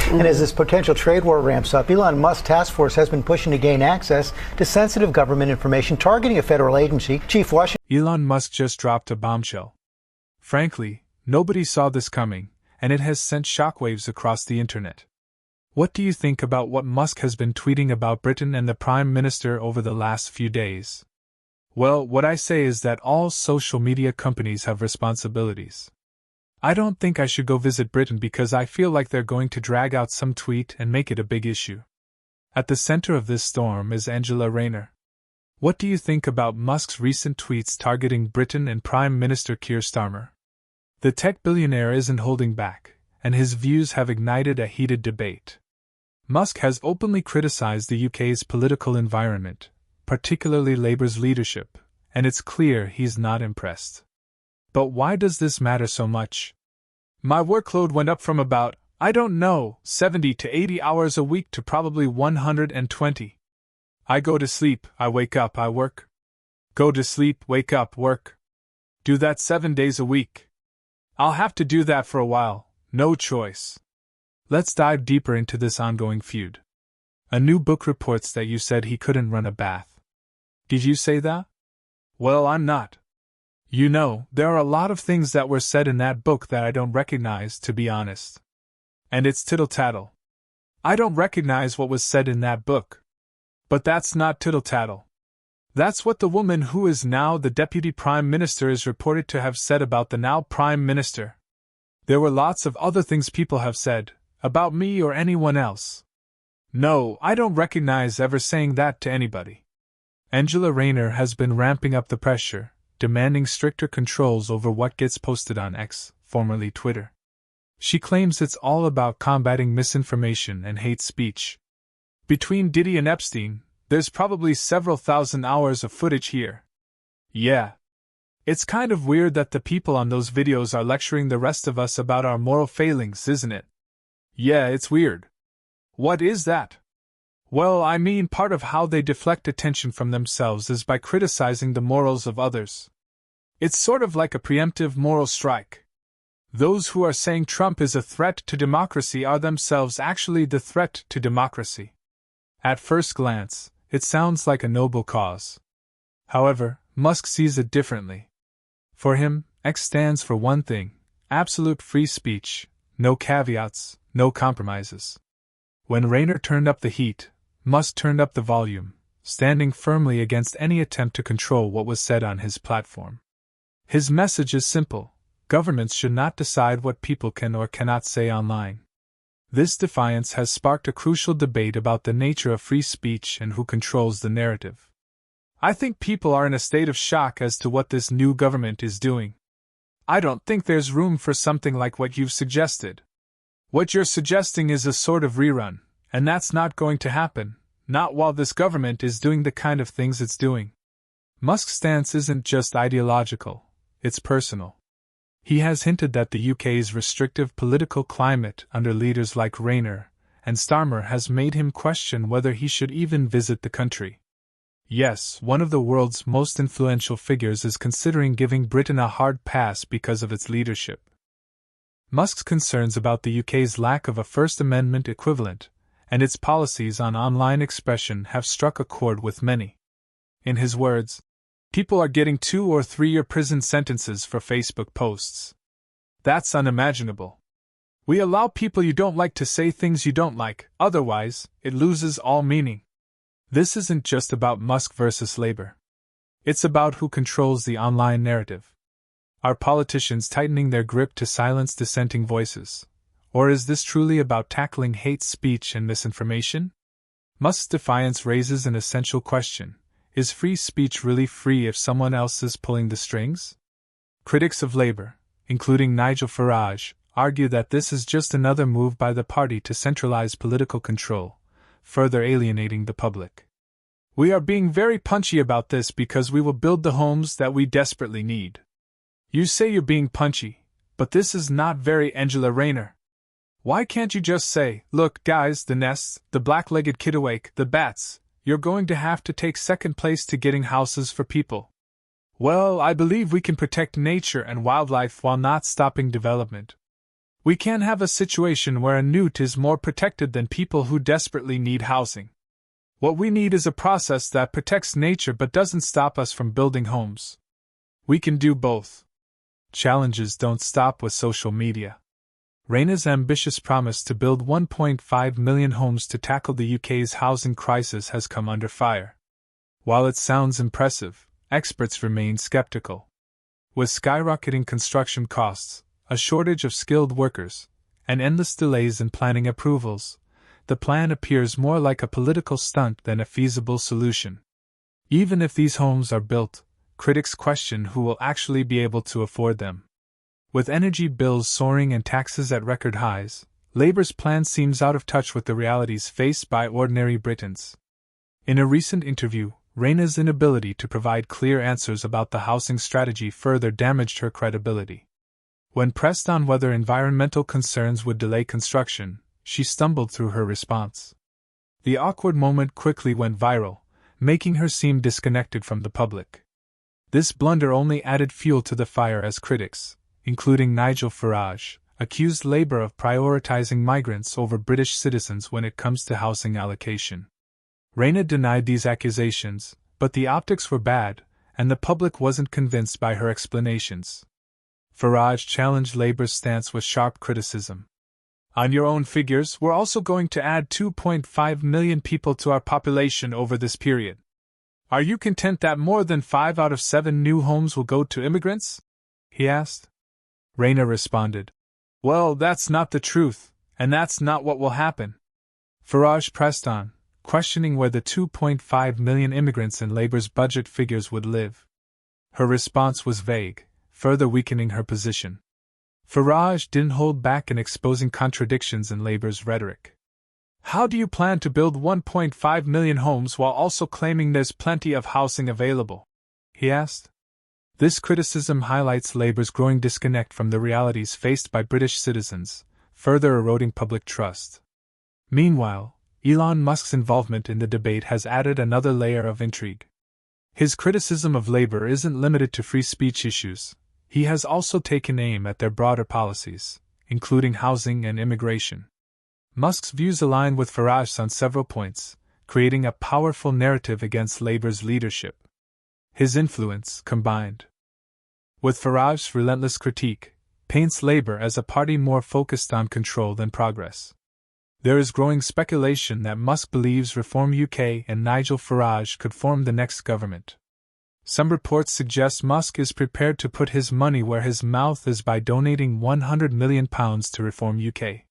And as this potential trade war ramps up, Elon Musk's task force has been pushing to gain access to sensitive government information targeting a federal agency. Chief Washington. Elon Musk just dropped a bombshell. Frankly, nobody saw this coming, and it has sent shockwaves across the internet. What do you think about what Musk has been tweeting about Britain and the Prime Minister over the last few days? Well, what I say is that all social media companies have responsibilities. I don't think I should go visit Britain because I feel like they're going to drag out some tweet and make it a big issue. At the center of this storm is Rayner. What do you think about Musk's recent tweets targeting Britain and Prime Minister Keir Starmer? The tech billionaire isn't holding back, and his views have ignited a heated debate. Musk has openly criticized the UK's political environment, particularly Labour's leadership, and it's clear he's not impressed. But why does this matter so much? My workload went up from about, 70 to 80 hours a week to probably 120. I go to sleep, I wake up, I work. Go to sleep, wake up, work. Do that 7 days a week. I'll have to do that for a while, no choice. Let's dive deeper into this ongoing feud. A new book reports that you said he couldn't run a bath. Did you say that? Well, I'm not. You know, there are a lot of things that were said in that book that I don't recognize, to be honest. And it's tittle-tattle. I don't recognize what was said in that book. But that's not tittle-tattle. That's what the woman who is now the Deputy Prime Minister is reported to have said about the now Prime Minister. There were lots of other things people have said, about me or anyone else. No, I don't recognize ever saying that to anybody. Rayner has been ramping up the pressure, demanding stricter controls over what gets posted on X, formerly Twitter. She claims it's all about combating misinformation and hate speech. Between Diddy and Epstein, there's probably several thousand hours of footage here. Yeah. It's kind of weird that the people on those videos are lecturing the rest of us about our moral failings, isn't it? Yeah, it's weird. What is that? Well, I mean, part of how they deflect attention from themselves is by criticizing the morals of others. It's sort of like a preemptive moral strike. Those who are saying Trump is a threat to democracy are themselves actually the threat to democracy. At first glance, it sounds like a noble cause. However, Musk sees it differently. For him, X stands for one thing: absolute free speech, no caveats, no compromises. When Rayner turned up the heat, Musk turned up the volume, standing firmly against any attempt to control what was said on his platform. His message is simple: governments should not decide what people can or cannot say online. This defiance has sparked a crucial debate about the nature of free speech and who controls the narrative. I think people are in a state of shock as to what this new government is doing. I don't think there's room for something like what you've suggested. What you're suggesting is a sort of rerun, and that's not going to happen, not while this government is doing the kind of things it's doing. Musk's stance isn't just ideological, it's personal. He has hinted that the UK's restrictive political climate under leaders like Rayner and Starmer has made him question whether he should even visit the country. Yes, one of the world's most influential figures is considering giving Britain a hard pass because of its leadership. Musk's concerns about the UK's lack of a First Amendment equivalent and its policies on online expression have struck a chord with many. In his words, people are getting 2 or 3 year prison sentences for Facebook posts. That's unimaginable. We allow people you don't like to say things you don't like, otherwise, it loses all meaning. This isn't just about Musk versus Labour. It's about who controls the online narrative. Are politicians tightening their grip to silence dissenting voices? Or is this truly about tackling hate speech and misinformation? Musk's defiance raises an essential question: is free speech really free if someone else is pulling the strings? Critics of Labour, including Nigel Farage, argue that this is just another move by the party to centralize political control, further alienating the public. We are being very punchy about this because we will build the homes that we desperately need. You say you're being punchy, but this is not very Rayner. Why can't you just say, look guys, the nests, the black-legged kittiwake, the bats, you're going to have to take second place to getting houses for people. Well, I believe we can protect nature and wildlife while not stopping development. We can't have a situation where a newt is more protected than people who desperately need housing. What we need is a process that protects nature but doesn't stop us from building homes. We can do both. Challenges don't stop with social media. Rayner's ambitious promise to build 1.5 million homes to tackle the UK's housing crisis has come under fire. While it sounds impressive, experts remain skeptical. With skyrocketing construction costs, a shortage of skilled workers, and endless delays in planning approvals, the plan appears more like a political stunt than a feasible solution. Even if these homes are built, critics question who will actually be able to afford them. With energy bills soaring and taxes at record highs, Labour's plan seems out of touch with the realities faced by ordinary Britons. In a recent interview, Rayner's inability to provide clear answers about the housing strategy further damaged her credibility. When pressed on whether environmental concerns would delay construction, she stumbled through her response. The awkward moment quickly went viral, making her seem disconnected from the public. This blunder only added fuel to the fire as critics, including Nigel Farage, accused Labour of prioritising migrants over British citizens when it comes to housing allocation. Rayner denied these accusations, but the optics were bad, and the public wasn't convinced by her explanations. Farage challenged Labour's stance with sharp criticism. On your own figures, we're also going to add 2.5 million people to our population over this period. Are you content that more than 5 out of 7 new homes will go to immigrants? He asked. Rayner responded, Well, that's not the truth, and that's not what will happen. Farage pressed on, questioning where the 2.5 million immigrants in Labour's budget figures would live. Her response was vague, further weakening her position. Farage didn't hold back in exposing contradictions in Labour's rhetoric. How do you plan to build 1.5 million homes while also claiming there's plenty of housing available? He asked. This criticism highlights Labour's growing disconnect from the realities faced by British citizens, further eroding public trust. Meanwhile, Elon Musk's involvement in the debate has added another layer of intrigue. His criticism of Labour isn't limited to free speech issues. He has also taken aim at their broader policies, including housing and immigration. Musk's views align with Farage's on several points, creating a powerful narrative against Labour's leadership. His influence, combined with Farage's relentless critique, paints Labour as a party more focused on control than progress. There is growing speculation that Musk believes Reform UK and Nigel Farage could form the next government. Some reports suggest Musk is prepared to put his money where his mouth is by donating £100 million to Reform UK.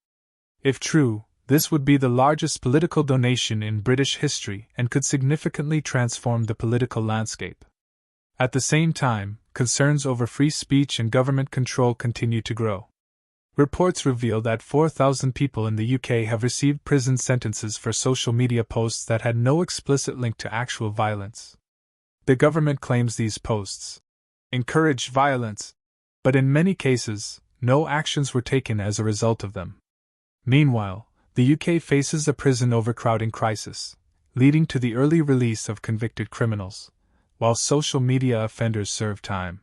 If true, this would be the largest political donation in British history and could significantly transform the political landscape. At the same time, concerns over free speech and government control continue to grow. Reports reveal that 4,000 people in the UK have received prison sentences for social media posts that had no explicit link to actual violence. The government claims these posts encouraged violence, but in many cases, no actions were taken as a result of them. Meanwhile, the UK faces a prison overcrowding crisis, leading to the early release of convicted criminals, while social media offenders serve time.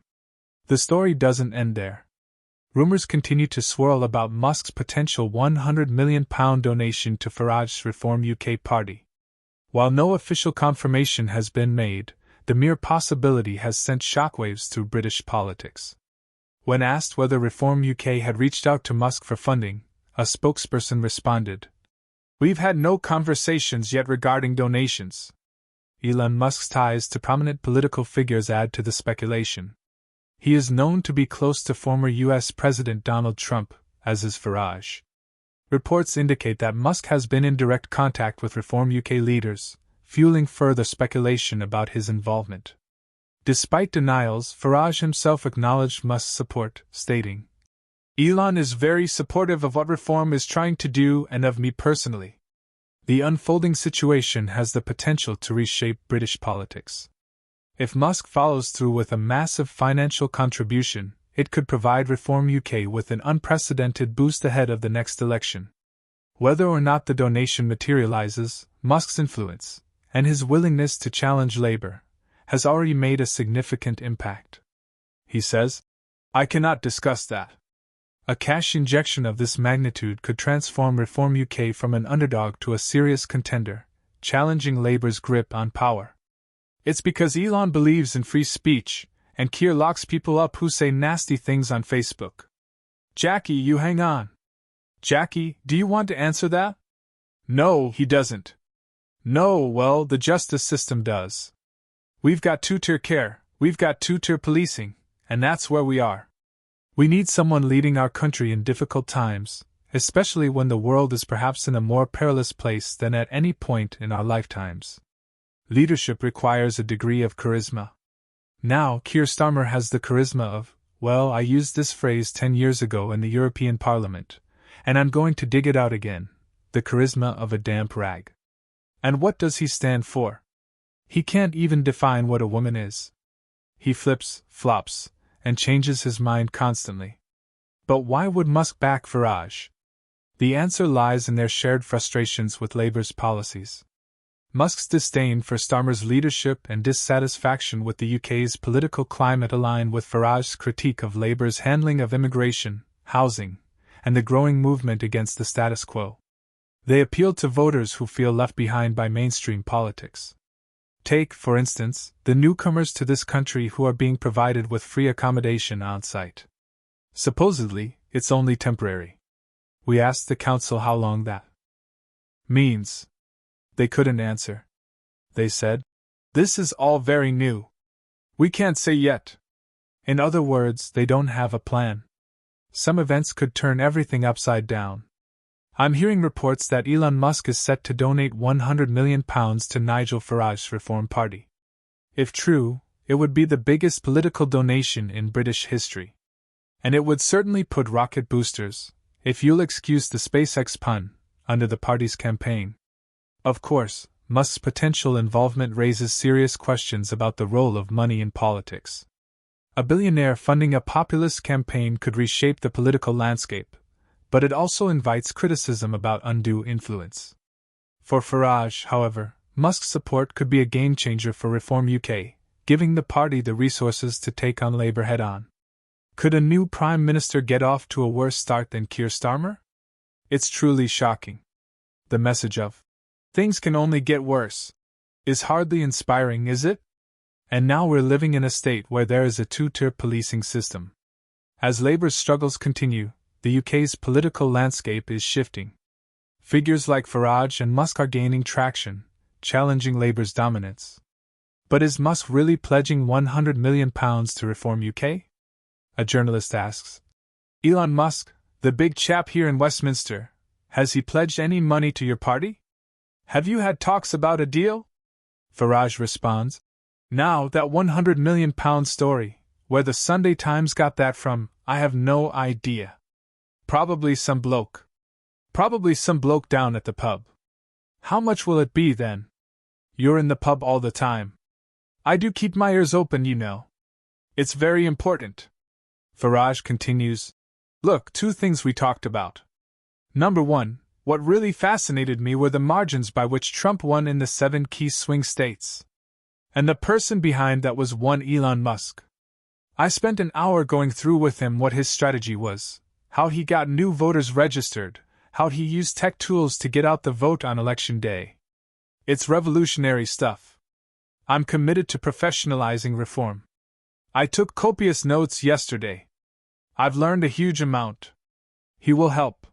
The story doesn't end there. Rumours continue to swirl about Musk's potential £100 million donation to Farage's Reform UK party. While no official confirmation has been made, the mere possibility has sent shockwaves through British politics. When asked whether Reform UK had reached out to Musk for funding, a spokesperson responded, "We've had no conversations yet regarding donations." Elon Musk's ties to prominent political figures add to the speculation. He is known to be close to former U.S. President Donald Trump, as is Farage. Reports indicate that Musk has been in direct contact with Reform UK leaders, fueling further speculation about his involvement. Despite denials, Farage himself acknowledged Musk's support, stating, "Elon is very supportive of what Reform is trying to do and of me personally." The unfolding situation has the potential to reshape British politics. If Musk follows through with a massive financial contribution, it could provide Reform UK with an unprecedented boost ahead of the next election. Whether or not the donation materializes, Musk's influence, and his willingness to challenge Labour, has already made a significant impact. He says, "I cannot discuss that. A cash injection of this magnitude could transform Reform UK from an underdog to a serious contender, challenging Labour's grip on power. It's because Elon believes in free speech, and Keir locks people up who say nasty things on Facebook. Jackie, you hang on. Jackie, do you want to answer that? No, he doesn't. No, well, the justice system does. We've got two-tier care, we've got two-tier policing, and that's where we are. We need someone leading our country in difficult times, especially when the world is perhaps in a more perilous place than at any point in our lifetimes. Leadership requires a degree of charisma. Now, Keir Starmer has the charisma of, well, I used this phrase 10 years ago in the European Parliament, and I'm going to dig it out again, the charisma of a damp rag. And what does he stand for? He can't even define what a woman is. He flips, flops, and changes his mind constantly. But why would Musk back Farage? The answer lies in their shared frustrations with Labour's policies. Musk's disdain for Starmer's leadership and dissatisfaction with the UK's political climate align with Farage's critique of Labour's handling of immigration, housing, and the growing movement against the status quo. They appeal to voters who feel left behind by mainstream politics. Take, for instance, the newcomers to this country who are being provided with free accommodation on site. Supposedly, it's only temporary. We asked the council how long that means. They couldn't answer. They said, "This is all very new. We can't say yet." In other words, they don't have a plan. Some events could turn everything upside down. I'm hearing reports that Elon Musk is set to donate £100 million to Nigel Farage's Reform Party. If true, it would be the biggest political donation in British history. And it would certainly put rocket boosters, if you'll excuse the SpaceX pun, under the party's campaign. Of course, Musk's potential involvement raises serious questions about the role of money in politics. A billionaire funding a populist campaign could reshape the political landscape, but it also invites criticism about undue influence. For Farage, however, Musk's support could be a game-changer for Reform UK, giving the party the resources to take on Labour head-on. Could a new Prime Minister get off to a worse start than Keir Starmer? It's truly shocking. The message of, "Things can only get worse," is hardly inspiring, is it? And now we're living in a state where there is a two-tier policing system. As Labour's struggles continue, the UK's political landscape is shifting. Figures like Farage and Musk are gaining traction, challenging Labour's dominance. But is Musk really pledging £100 million to Reform UK? A journalist asks. Elon Musk, the big chap here in Westminster, has he pledged any money to your party? Have you had talks about a deal? Farage responds. Now, that £100 million story, where the Sunday Times got that from, I have no idea. Probably some bloke down at the pub. How much will it be then? You're in the pub all the time. I do keep my ears open, you know. It's very important. Farage continues. Look, two things we talked about. Number one, what really fascinated me were the margins by which Trump won in the 7 key swing states. And the person behind that was one Elon Musk. I spent an hour going through with him what his strategy was, how he got new voters registered, how he used tech tools to get out the vote on election day. It's revolutionary stuff. I'm committed to professionalizing reform. I took copious notes yesterday. I've learned a huge amount. He will help.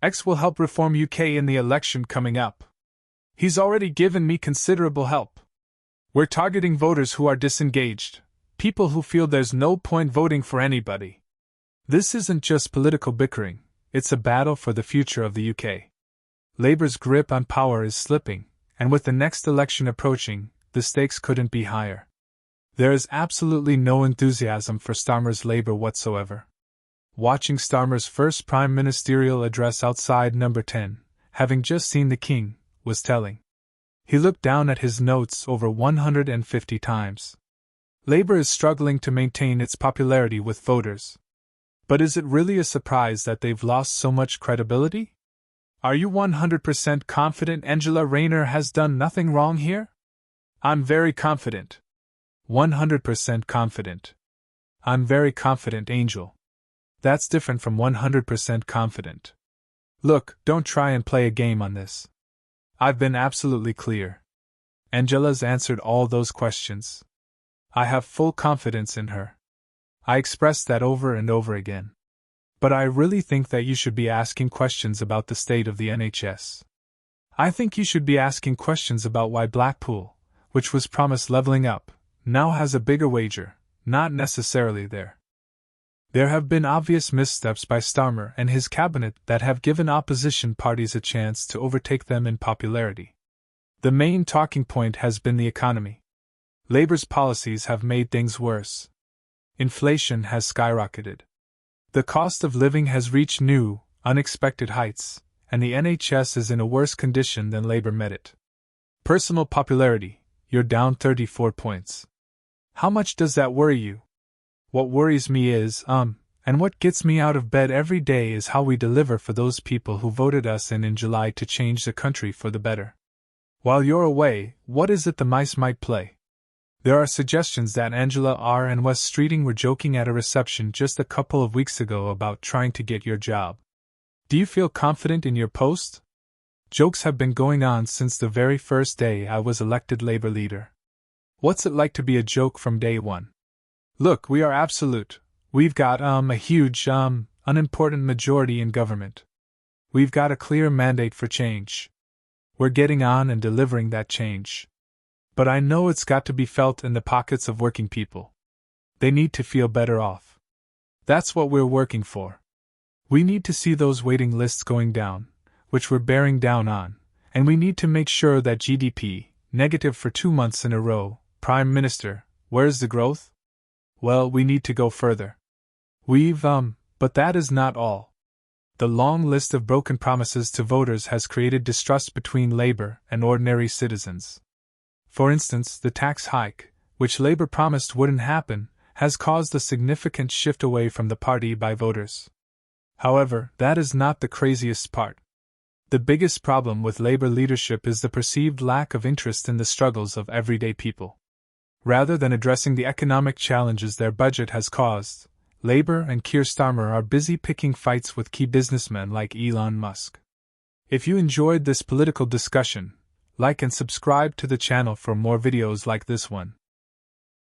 X will help Reform UK in the election coming up. He's already given me considerable help. We're targeting voters who are disengaged, people who feel there's no point voting for anybody. This isn't just political bickering, it's a battle for the future of the UK. Labour's grip on power is slipping, and with the next election approaching, the stakes couldn't be higher. There is absolutely no enthusiasm for Starmer's Labour whatsoever. Watching Starmer's first prime ministerial address outside Number 10, having just seen the King, was telling. He looked down at his notes over 150 times. Labour is struggling to maintain its popularity with voters. But is it really a surprise that they've lost so much credibility? Are you 100% confident Angela Rayner has done nothing wrong here? I'm very confident. 100% confident. I'm very confident, Angel. That's different from 100% confident. Look, don't try and play a game on this. I've been absolutely clear. Angela's answered all those questions. I have full confidence in her. I expressed that over and over again. But I really think that you should be asking questions about the state of the NHS. I think you should be asking questions about why Blackpool, which was promised levelling up, now has a bigger wager, not necessarily there. There have been obvious missteps by Starmer and his cabinet that have given opposition parties a chance to overtake them in popularity. The main talking point has been the economy. Labour's policies have made things worse. Inflation has skyrocketed. The cost of living has reached new, unexpected heights, and the NHS is in a worse condition than Labour met it. Personal popularity, you're down 34 points. How much does that worry you? What worries me is, and what gets me out of bed every day is how we deliver for those people who voted us in July to change the country for the better. While you're away, what is it the mice might play? There are suggestions that Angela R. and Wes Streeting were joking at a reception just a couple of weeks ago about trying to get your job. Do you feel confident in your post? Jokes have been going on since the very first day I was elected Labour leader. What's it like to be a joke from day one? Look, we are absolute. We've got, a huge, unimportant majority in government. We've got a clear mandate for change. We're getting on and delivering that change. But I know it's got to be felt in the pockets of working people. They need to feel better off. That's what we're working for. We need to see those waiting lists going down, which we're bearing down on, and we need to make sure that GDP, negative for 2 months in a row. Prime Minister, where's the growth? Well, we need to go further. But that is not all. The long list of broken promises to voters has created distrust between Labour and ordinary citizens. For instance, the tax hike, which Labour promised wouldn't happen, has caused a significant shift away from the party by voters. However, that is not the craziest part. The biggest problem with Labour leadership is the perceived lack of interest in the struggles of everyday people. Rather than addressing the economic challenges their budget has caused, Labour and Keir Starmer are busy picking fights with key businessmen like Elon Musk. If you enjoyed this political discussion, like and subscribe to the channel for more videos like this one.